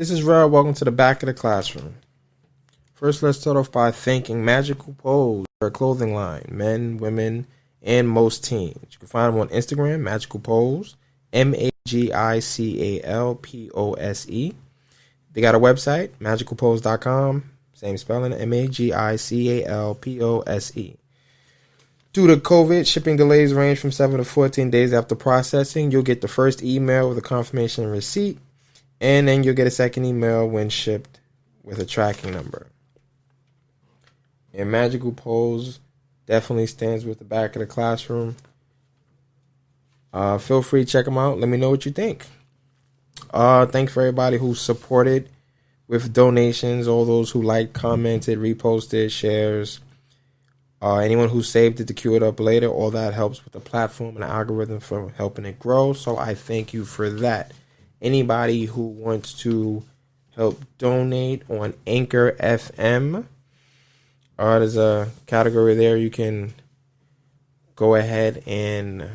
This is Rel. Welcome to the back of the classroom. First, let's start off by thanking Magical Pose, their clothing line, men, women, and most teens. You can find them on Instagram, Magical Pose, MAGICALPOSE. They got a website, magicalpose.com, same spelling, MAGICALPOSE. Due to COVID, shipping delays range from 7 to 14 days after processing. You'll get the first email with a confirmation receipt, and then you'll get a second email when shipped with a tracking number. And Magical Pose definitely stands with the back of the classroom. Feel free to check them out. Let me know what you think. Thanks for everybody who supported with donations, all those who liked, commented, reposted, shares. Anyone who saved it to queue it up later, all that helps with the platform and the algorithm for helping it grow. So I thank you for that. Anybody who wants to help donate on Anchor FM, there's a category there. You can go ahead and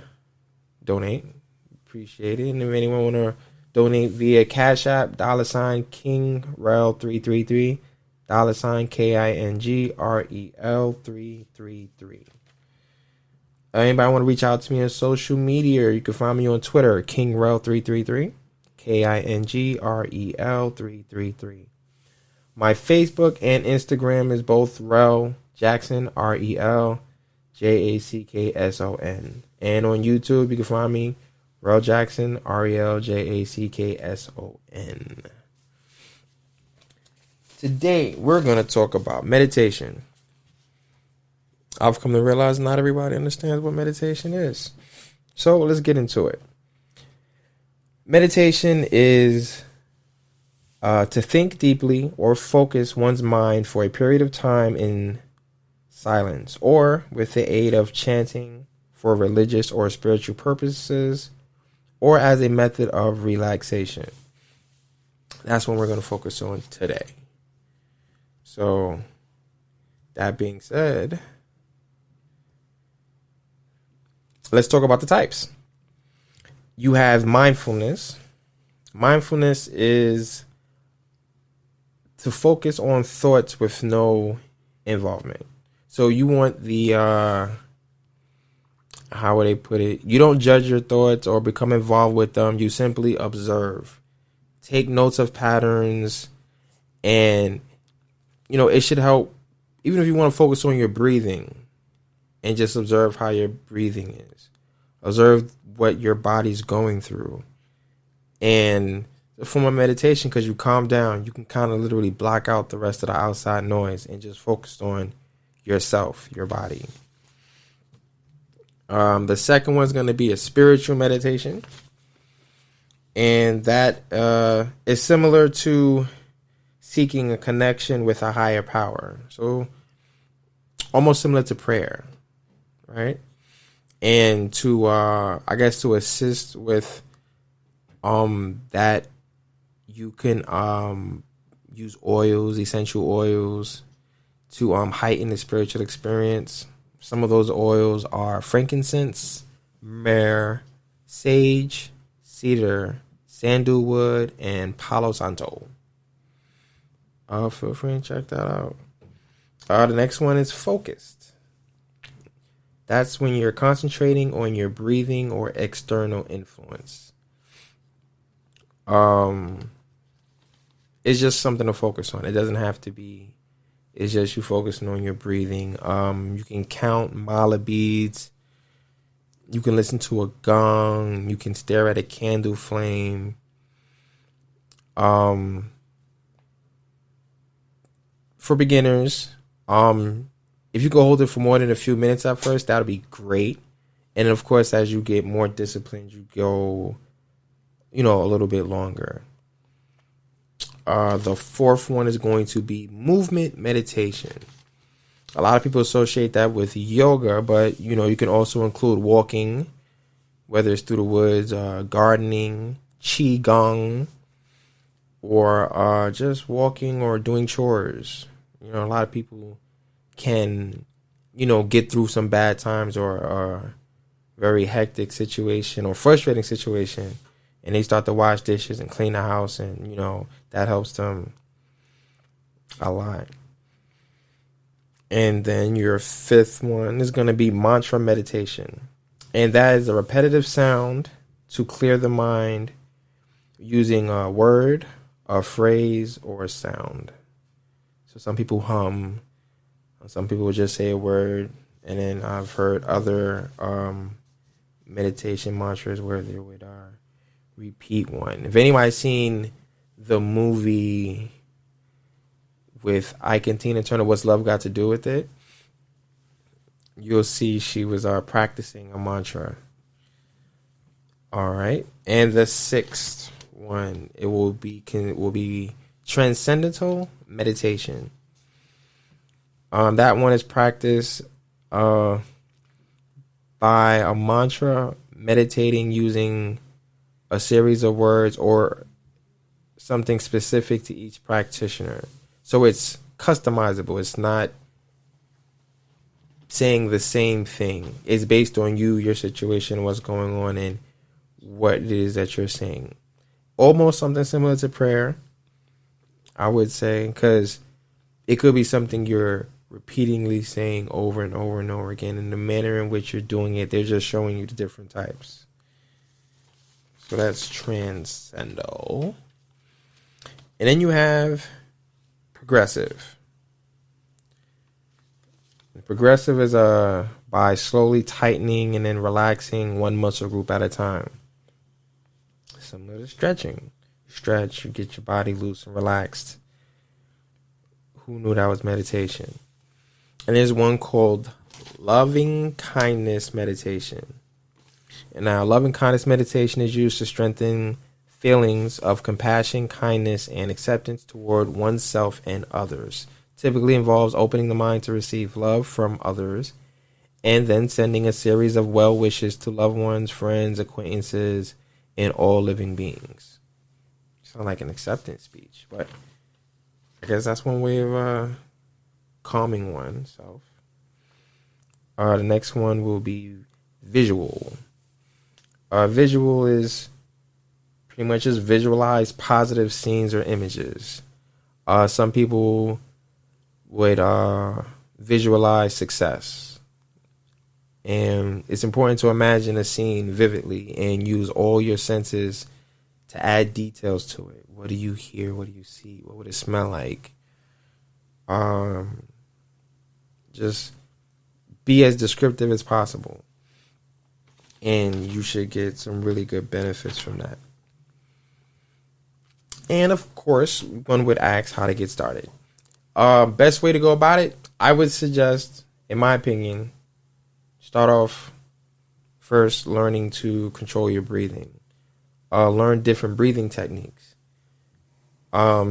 donate. Appreciate it. And if anyone want to donate via Cash App, $KingRel333, $KINGREL333. Anybody want to reach out to me on social media? You can find me on Twitter, KingRel333, KINGREL333. My Facebook and Instagram is both Rel Jackson, REL JACKSON. And on YouTube, you can find me, Rel Jackson, REL JACKSON. Today, we're going to talk about meditation. I've come to realize not everybody understands what meditation is. So let's get into it. Meditation is to think deeply or focus one's mind for a period of time in silence or with the aid of chanting for religious or spiritual purposes or as a method of relaxation. That's what we're going to focus on today. So, that being said, let's talk about the types. You have mindfulness. Mindfulness is to focus on thoughts with no involvement. So you want the, how would they put it? You don't judge your thoughts or become involved with them. You simply observe. Take notes of patterns, and it should help, even if you want to focus on your breathing and just observe how your breathing is. Observe what your body's going through. And a form of meditation, because you calm down, you can kind of literally block out the rest of the outside noise and just focus on yourself, your body. The second one's going to be a spiritual meditation. And that is similar to seeking a connection with a higher power. So almost similar to prayer, right? And to, to assist with that, you can use oils, essential oils, to heighten the spiritual experience. Some of those oils are frankincense, myrrh, sage, cedar, sandalwood, and palo santo. Feel free and check that out. The next one is focused. That's when you're concentrating on your breathing or external influence. It's just something to focus on. It doesn't have to be. It's just you focusing on your breathing. You can count mala beads. You can listen to a gong. You can stare at a candle flame. For beginners, if you can hold it for more than a few minutes at first, that'll be great. And of course, as you get more disciplined, you go, a little bit longer. The fourth one is going to be movement meditation. A lot of people associate that with yoga, but you can also include walking, whether it's through the woods, gardening, qigong, or just walking or doing chores. A lot of people can, get through some bad times or a very hectic situation or frustrating situation and they start to wash dishes and clean the house, and that helps them a lot. And then your fifth one is going to be mantra meditation, and that is a repetitive sound to clear the mind using a word, a phrase, or a sound. So some people hum, some people just say a word, and then I've heard other meditation mantras where they would repeat one. If anybody's seen the movie with Ike and Tina Turner, What's Love Got to Do with It, you'll see she was practicing a mantra. All right, and the sixth one, it will be transcendental meditation. That one is practiced by a mantra, meditating using a series of words or something specific to each practitioner. So it's customizable. It's not saying the same thing. It's based on you, your situation, what's going on, and what it is that you're saying. Almost something similar to prayer, I would say, because it could be something you're repeatedly saying over and over and over again. In the manner in which you're doing it, they're just showing you the different types. So that's transcendental. And then you have progressive. Progressive is by slowly tightening and then relaxing one muscle group at a time. Similar to stretching. Stretch, you get your body loose and relaxed. Who knew that was meditation? And there's one called loving kindness meditation. And now loving kindness meditation is used to strengthen feelings of compassion, kindness, and acceptance toward oneself and others. Typically involves opening the mind to receive love from others and then sending a series of well wishes to loved ones, friends, acquaintances, and all living beings. Sound like an acceptance speech, but I guess that's one way of calming oneself. The next one will be visual. Visual is pretty much just visualize positive scenes or images. Some people would visualize success. And it's important to imagine a scene vividly and use all your senses to add details to it. What do you hear? What do you see? What would it smell like? Just be as descriptive as possible. And you should get some really good benefits from that. And of course, one would ask how to get started. Best way to go about it, I would suggest, in my opinion, start off first learning to control your breathing. Learn different breathing techniques.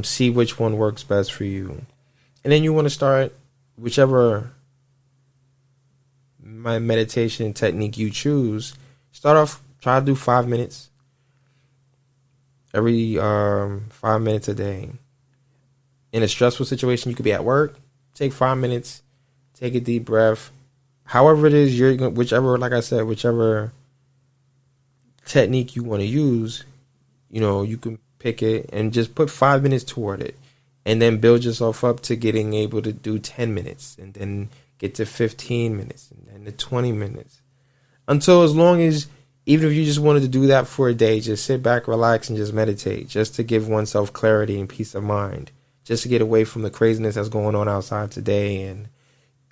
See which one works best for you. And then you want to start whichever meditation technique you choose. Start off, try to do 5 minutes. Every 5 minutes a day. In a stressful situation, you could be at work. Take 5 minutes. Take a deep breath. However it is, whichever technique you want to use, you can pick it and just put 5 minutes toward it. And then build yourself up to getting able to do 10 minutes. And then get to 15 minutes. And then to 20 minutes. Until as long as, even if you just wanted to do that for a day, just sit back, relax, and just meditate. Just to give oneself clarity and peace of mind. Just to get away from the craziness that's going on outside today and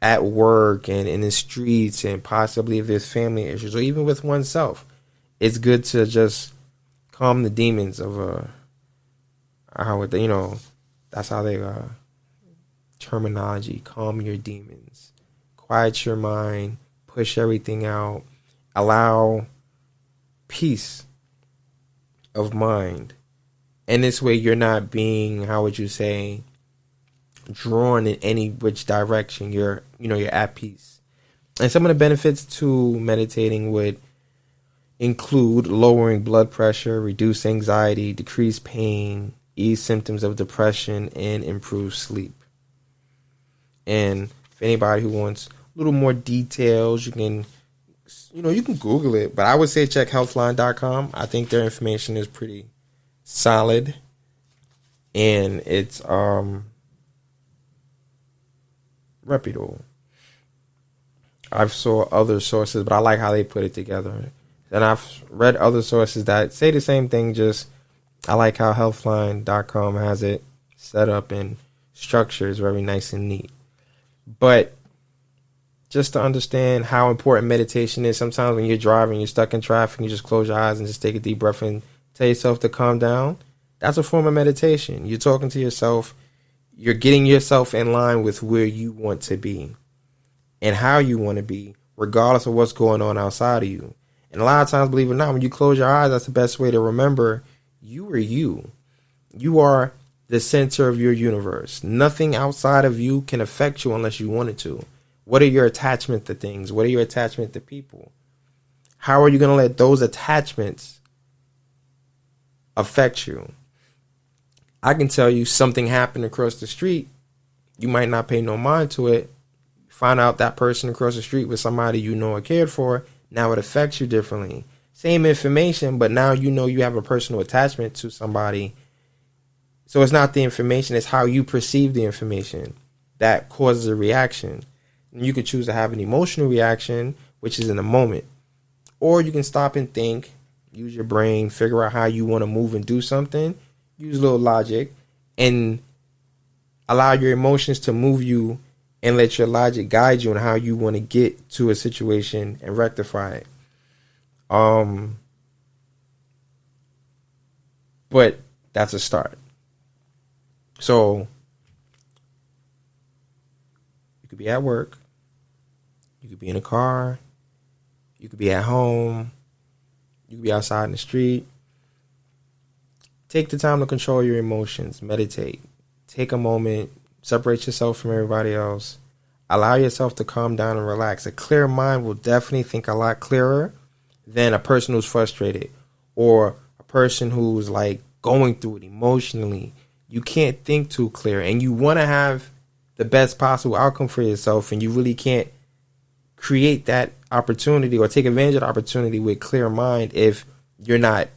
at work and in the streets, and possibly if there's family issues or even with oneself. It's good to just calm the demons of that's how they terminology, calm your demons, quiet your mind, push everything out, allow peace of mind. And this way you're not being, drawn in any which direction. You're at peace. And some of the benefits to meditating would include lowering blood pressure, reduce anxiety, decrease pain, ease symptoms of depression, and improve sleep. And if anybody who wants a little more details, you can You can Google it, but I would say check healthline.com. I think their information is pretty solid, and it's reputable. I've saw other sources, but I like how they put it together. And I've read other sources that say the same thing, just I like how healthline.com has it set up and structure is very nice and neat. But just to understand how important meditation is, sometimes when you're driving, you're stuck in traffic, you just close your eyes and just take a deep breath and tell yourself to calm down. That's a form of meditation. You're talking to yourself. You're getting yourself in line with where you want to be and how you want to be, regardless of what's going on outside of you. And a lot of times, believe it or not, when you close your eyes, that's the best way to remember you are you. You are the center of your universe. Nothing outside of you can affect you unless you want it to. What are your attachment to things? What are your attachment to people? How are you going to let those attachments affect you? I can tell you something happened across the street. You might not pay no mind to it. Find out that person across the street was somebody you know or cared for. Now it affects you differently. Same information, but now you know you have a personal attachment to somebody. So it's not the information, it's how you perceive the information that causes a reaction. And you could choose to have an emotional reaction, which is in the moment. Or you can stop and think, use your brain, figure out how you want to move and do something. Use a little logic and allow your emotions to move you and let your logic guide you on how you want to get to a situation and rectify it. But that's a start. So you could be at work, you could be in a car, you could be at home, you could be outside in the street. Take the time to control your emotions, meditate, take a moment, separate yourself from everybody else, allow yourself to calm down and relax. A clear mind will definitely think a lot clearer than a person who's frustrated or a person who's like going through it emotionally. You can't think too clear, and you want to have the best possible outcome for yourself, and you really can't create that opportunity or take advantage of the opportunity with clear mind if you don't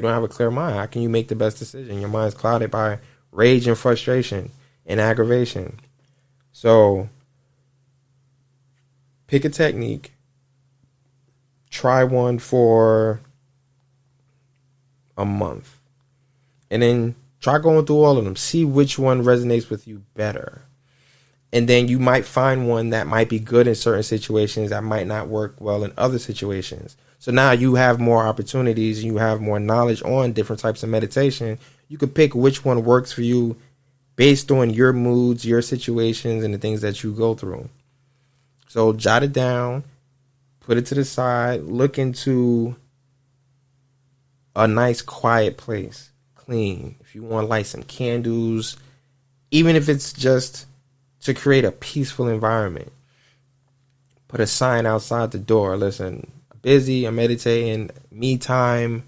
have a clear mind. How can you make the best decision? Your mind's clouded by rage and frustration and aggravation. So pick a technique, try one for a month, and then try going through all of them. See which one resonates with you better. And then you might find one that might be good in certain situations that might not work well in other situations. So now you have more opportunities, you have more knowledge on different types of meditation. You can pick which one works for you based on your moods, your situations, and the things that you go through. So jot it down, put it to the side, look into a nice quiet place, clean. If you want to light some candles, even if it's just to create a peaceful environment, put a sign outside the door. Listen, I'm busy, I'm meditating, me time.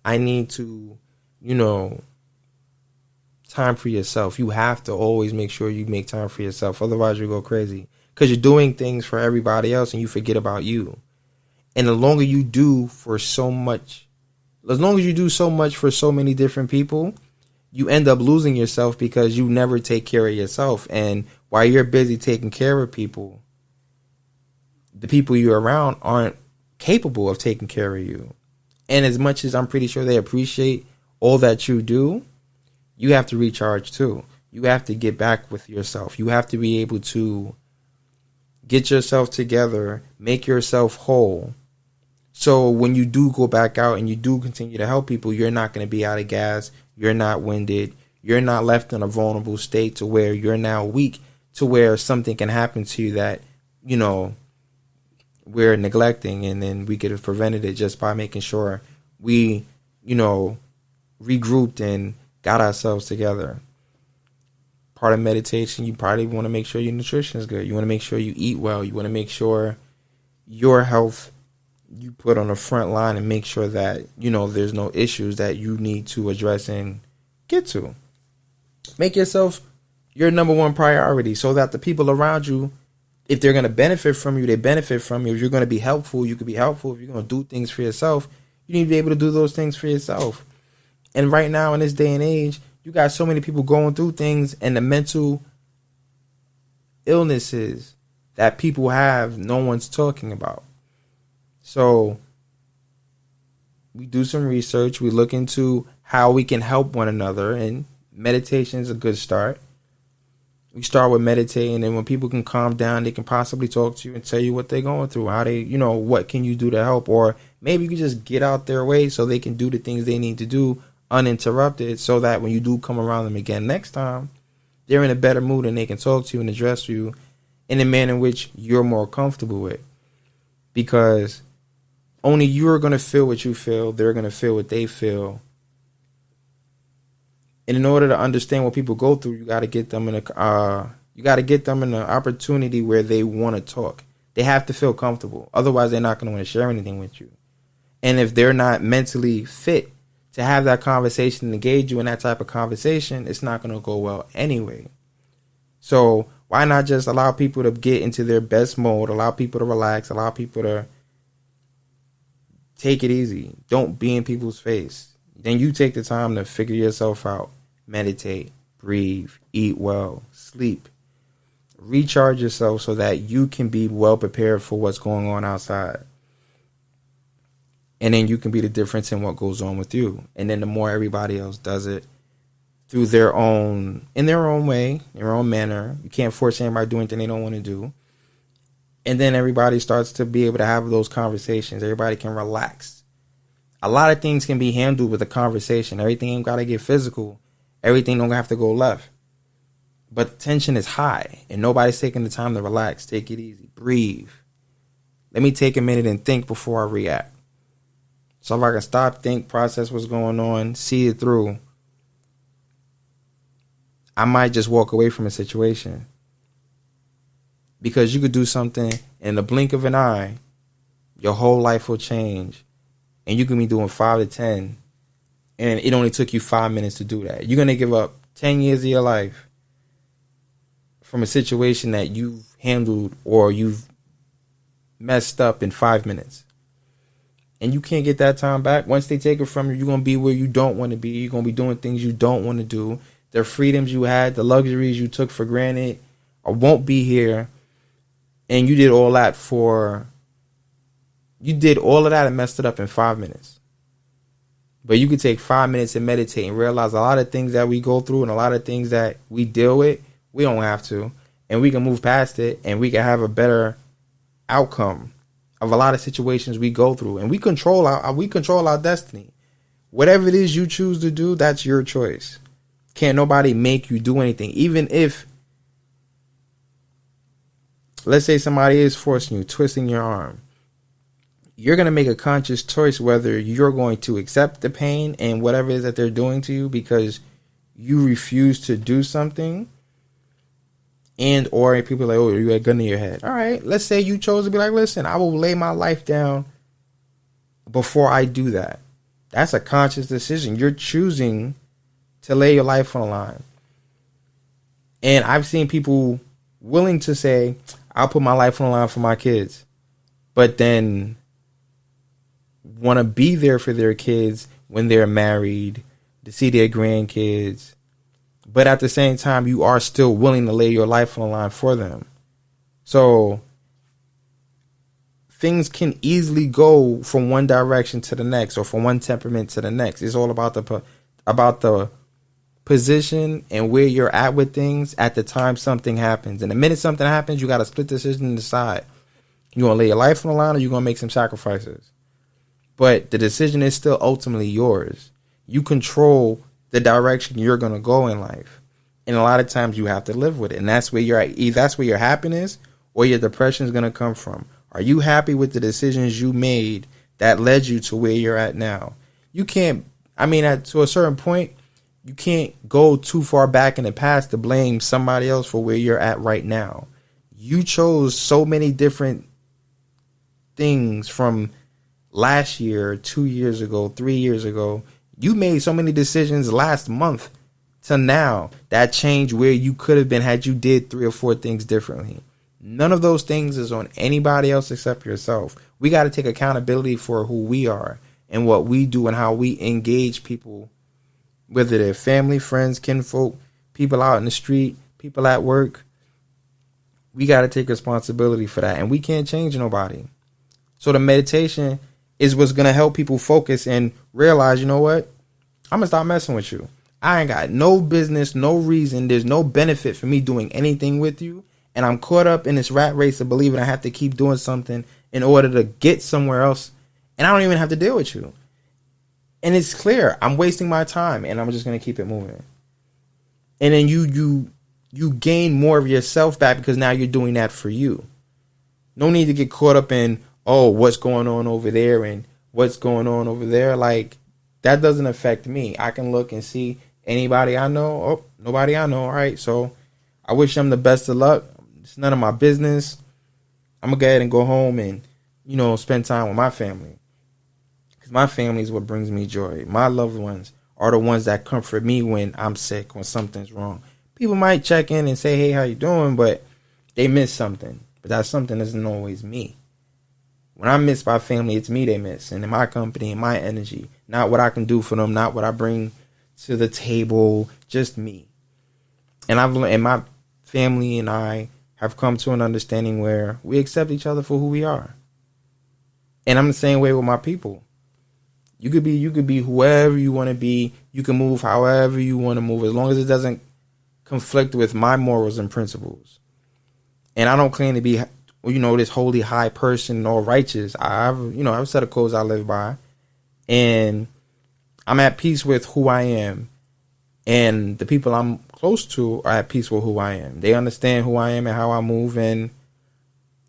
I need to, time for yourself. You have to always make sure you make time for yourself. Otherwise, you go crazy because you're doing things for everybody else and you forget about you. And the longer you do for so much, as long as you do so much for so many different people, you end up losing yourself because you never take care of yourself. And while you're busy taking care of people, the people you're around aren't capable of taking care of you. And as much as I'm pretty sure they appreciate all that you do, you have to recharge too. You have to get back with yourself. You have to be able to get yourself together, make yourself whole. So when you do go back out and you do continue to help people, you're not going to be out of gas. You're not winded. You're not left in a vulnerable state to where you're now weak, to where something can happen to you that, we're neglecting, and then we could have prevented it just by making sure we, regrouped and got ourselves together. Part of meditation, you probably want to make sure your nutrition is good. You want to make sure you eat well. You want to make sure your health you put on the front line and make sure that, there's no issues that you need to address and get to. Make yourself your number one priority so that the people around you if they're going to benefit from you, they benefit from you. If you're going to be helpful, you could be helpful. If you're going to do things for yourself, you need to be able to do those things for yourself. And right now, in this day and age, you got so many people going through things, and the mental illnesses that people have, no one's talking about. So we do some research. We look into how we can help one another, and meditation is a good start. We start with meditating, and when people can calm down, they can possibly talk to you and tell you what they're going through, how they, what can you do to help, or maybe you can just get out their way so they can do the things they need to do uninterrupted, so that when you do come around them again next time, they're in a better mood and they can talk to you and address you in a manner in which you're more comfortable with. Because only you're going to feel what you feel, they're going to feel what they feel. And in order to understand what people go through, you got to get them in an opportunity where they want to talk. They have to feel comfortable. Otherwise, they're not going to want to share anything with you. And if they're not mentally fit to have that conversation and engage you in that type of conversation, it's not going to go well anyway. So why not just allow people to get into their best mode, allow people to relax, allow people to take it easy. Don't be in people's face. Then you take the time to figure yourself out. Meditate, breathe, eat well, sleep. Recharge yourself so that you can be well prepared for what's going on outside. And then you can be the difference in what goes on with you. And then the more everybody else does it through in their own way, their own manner. You can't force anybody to do anything they don't want to do. And then everybody starts to be able to have those conversations. Everybody can relax. A lot of things can be handled with a conversation. Everything ain't got to get physical. Everything don't have to go left. But the tension is high and nobody's taking the time to relax. Take it easy. Breathe. Let me take a minute and think before I react. So if I can stop, think, process what's going on, see it through, I might just walk away from a situation. Because you could do something in the blink of an eye, your whole life will change. And you can be doing 5 to 10. And it only took you 5 minutes to do that. You're going to give up 10 years of your life from a situation that you've handled or you've messed up in 5 minutes. And you can't get that time back. Once they take it from you, you're going to be where you don't want to be. You're going to be doing things you don't want to do. The freedoms you had, the luxuries you took for granted, or won't be here. And you did all that and messed it up in 5 minutes. But you could take 5 minutes and meditate and realize a lot of things that we go through and a lot of things that we deal with, we don't have to. And we can move past it and we can have a better outcome of a lot of situations we go through. And we control our destiny. Whatever it is you choose to do, that's your choice. Can't nobody make you do anything. Even if, let's say somebody is forcing you, twisting your arm. You're going to make a conscious choice whether you're going to accept the pain and whatever it is that they're doing to you because you refuse to do something. And or people are like, oh, you got a gun to your head. All right, let's say you chose to be like, listen, I will lay my life down before I do that. That's a conscious decision. You're choosing to lay your life on the line. And I've seen people willing to say, I'll put my life on the line for my kids. But then want to be there for their kids when they're married, to see their grandkids. But at the same time, you are still willing to lay your life on the line for them. So things can easily go from one direction to the next or from one temperament to the next. It's all about the position and where you're at with things at the time something happens. And the minute something happens, you got a split decision to decide. You going to lay your life on the line or you going to make some sacrifices? But the decision is still ultimately yours. You control the direction you're going to go in life. And a lot of times you have to live with it. And that's where that's where your happiness or your depression is going to come from. Are you happy with the decisions you made that led you to where you're at now? You can't, to a certain point, you can't go too far back in the past to blame somebody else for where you're at right now. You chose so many different things from last year, 2 years ago, 3 years ago. You made so many decisions last month to now that changed where you could have been had you did 3 or 4 things differently. None of those things is on anybody else except yourself. We got to take accountability for who we are and what we do and how we engage people, whether they're family, friends, kinfolk, people out in the street, people at work. We got to take responsibility for that, and we can't change nobody. So the meditation is what's going to help people focus and realize, you know what? I'm going to stop messing with you. I ain't got no business, no reason. There's no benefit for me doing anything with you. And I'm caught up in this rat race of believing I have to keep doing something in order to get somewhere else. And I don't even have to deal with you. And it's clear I'm wasting my time, and I'm just going to keep it moving. And then you gain more of yourself back because now you're doing that for you. No need to get caught up in, oh, what's going on over there and what's going on over there. Like, that doesn't affect me. I can look and see anybody I know. Oh, nobody I know. All right. So I wish them the best of luck. It's none of my business. I'm going to go ahead and go home and, spend time with my family. Because my family is what brings me joy. My loved ones are the ones that comfort me when I'm sick, when something's wrong. People might check in and say, hey, how you doing? But they miss something. But that something isn't always me. When I miss my family, it's me they miss. And in my company and my energy. Not what I can do for them. Not what I bring to the table. Just me. And I've learned, and my family and I have come to an understanding where we accept each other for who we are. And I'm the same way with my people. You could be whoever you want to be. You can move however you want to move, as long as it doesn't conflict with my morals and principles. And I don't claim to be, this holy high person or righteous. I've a set of codes I live by, and I'm at peace with who I am, and the people I'm close to are at peace with who I am. They understand who I am and how I move, and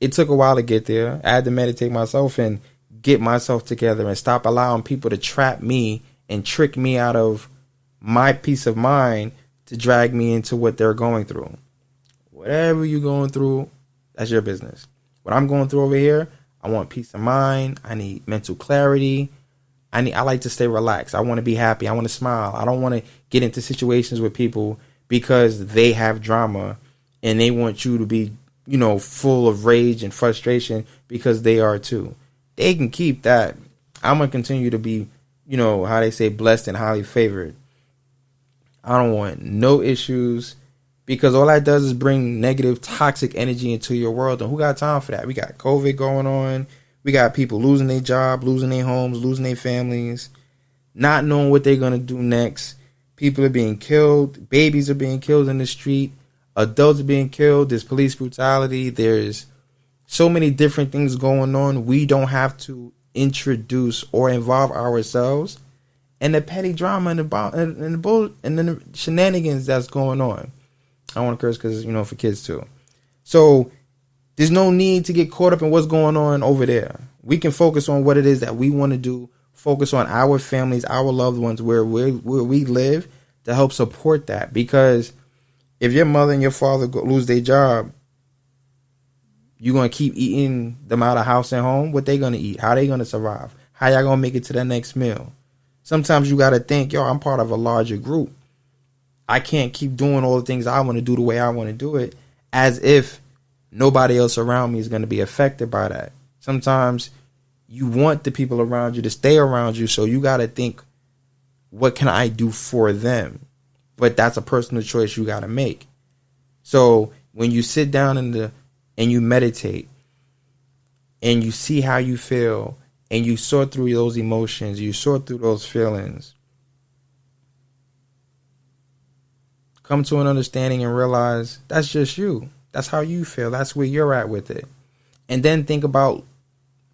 it took a while to get there. I had to meditate myself and get myself together and stop allowing people to trap me and trick me out of my peace of mind to drag me into what they're going through. Whatever you're going through, that's your business. What I'm going through over here, I want peace of mind. I need mental clarity. I like to stay relaxed. I want to be happy. I want to smile. I don't want to get into situations with people because they have drama and they want you to be, full of rage and frustration because they are too. They can keep that. I'm going to continue to be, how they say, blessed and highly favored. I don't want no issues because all that does is bring negative, toxic energy into your world. And who got time for that? We got COVID going on. We got people losing their job, losing their homes, losing their families, not knowing what they're going to do next. People are being killed. Babies are being killed in the street. Adults are being killed. There's police brutality. There's so many different things going on. We don't have to introduce or involve ourselves in the petty drama and the shenanigans that's going on. I don't want to curse because, for kids too. So there's no need to get caught up in what's going on over there. We can focus on what it is that we want to do. Focus on our families, our loved ones, where we live, to help support that. Because if your mother and your father lose their job, you're going to keep eating them out of house and home. What they going to eat? How they going to survive? How y'all going to make it to the next meal? Sometimes you got to think, I'm part of a larger group. I can't keep doing all the things I want to do the way I want to do it, as if nobody else around me is going to be affected by that. Sometimes you want the people around you to stay around you, so you got to think, what can I do for them? But that's a personal choice you got to make. So when you sit down and you meditate and you see how you feel and you sort through those emotions, you sort through those feelings, come to an understanding and realize that's just you. That's how you feel. That's where you're at with it. And then think about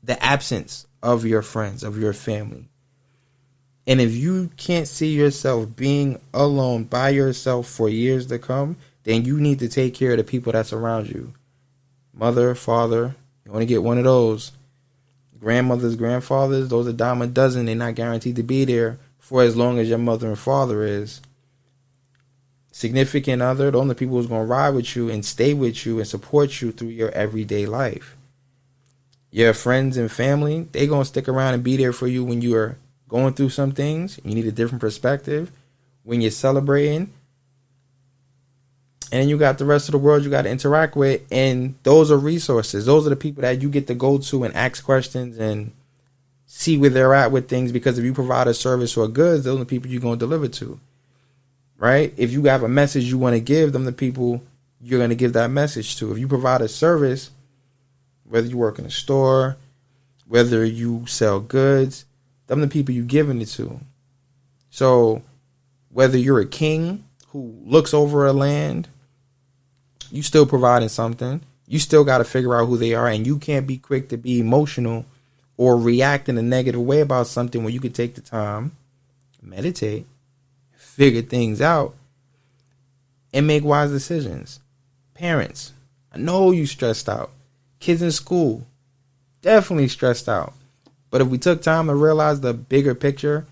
the absence of your friends, of your family. And if you can't see yourself being alone by yourself for years to come, then you need to take care of the people that's around you. Mother, father, you want to get one of those. Grandmothers, grandfathers, those are dime a dozen. They're not guaranteed to be there for as long as your mother and father is. Significant other, the only people who's going to ride with you and stay with you and support you through your everyday life. Your friends and family, they're going to stick around and be there for you when you are going through some things. You need a different perspective. When you're celebrating, And then you got the rest of the world you got to interact with. And those are resources. Those are the people that you get to go to and ask questions and see where they're at with things. Because if you provide a service or goods, those are the people you're going to deliver to. Right? If you have a message you want to give, them the people you're going to give that message to. If you provide a service, whether you work in a store, whether you sell goods, them the people you're giving it to. So whether you're a king who looks over a land, you still providing something. You still got to figure out who they are, and you can't be quick to be emotional or react in a negative way about something when you could take the time, meditate, figure things out, and make wise decisions. Parents, I know you stressed out. Kids in school, definitely stressed out. But if we took time to realize the bigger picture,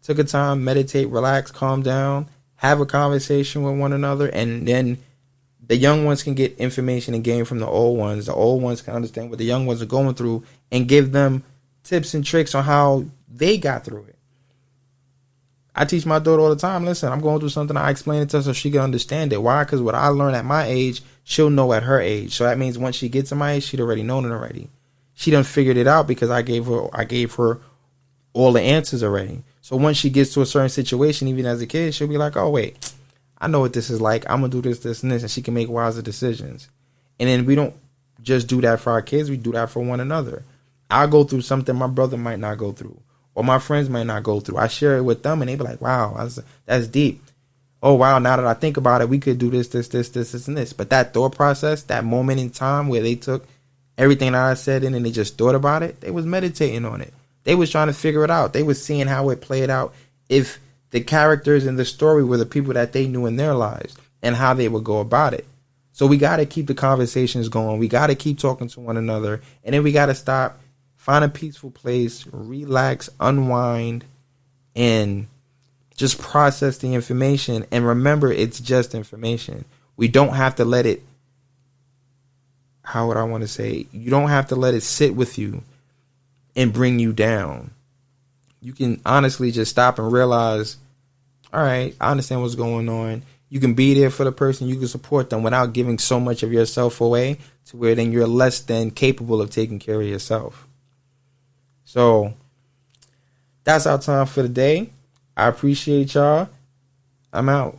took a time, meditate, relax, calm down, have a conversation with one another, and then the young ones can get information and gain from the old ones. The old ones can understand what the young ones are going through and give them tips and tricks on how they got through it. I teach my daughter all the time, listen, I'm going through something. I explain it to her so she can understand it. Why? Because what I learned at my age, she'll know at her age. So that means once she gets to my age, she'd already known it already. She done figured it out because I gave her all the answers already. So once she gets to a certain situation, even as a kid, she'll be like, oh, wait, I know what this is like. I'm going to do this, this, and this. And she can make wiser decisions. And then we don't just do that for our kids. We do that for one another. I'll go through something my brother might not go through, or my friends might not go through. I share it with them, and they be like, wow, that's deep. Oh, wow, now that I think about it, we could do this, and this. But that thought process, that moment in time where they took everything that I said in and they just thought about it, they was meditating on it. They was trying to figure it out. They was seeing how it played out if the characters in the story were the people that they knew in their lives and how they would go about it. So we got to keep the conversations going. We got to keep talking to one another. And then we got to stop, find a peaceful place, relax, unwind, and just process the information. And remember, it's just information. We don't have to let it, how would I want to say, you don't have to let it sit with you and bring you down. You can honestly just stop and realize, all right, I understand what's going on. You can be there for the person. You can support them without giving so much of yourself away to where then you're less than capable of taking care of yourself. So that's our time for the day. I appreciate y'all. I'm out.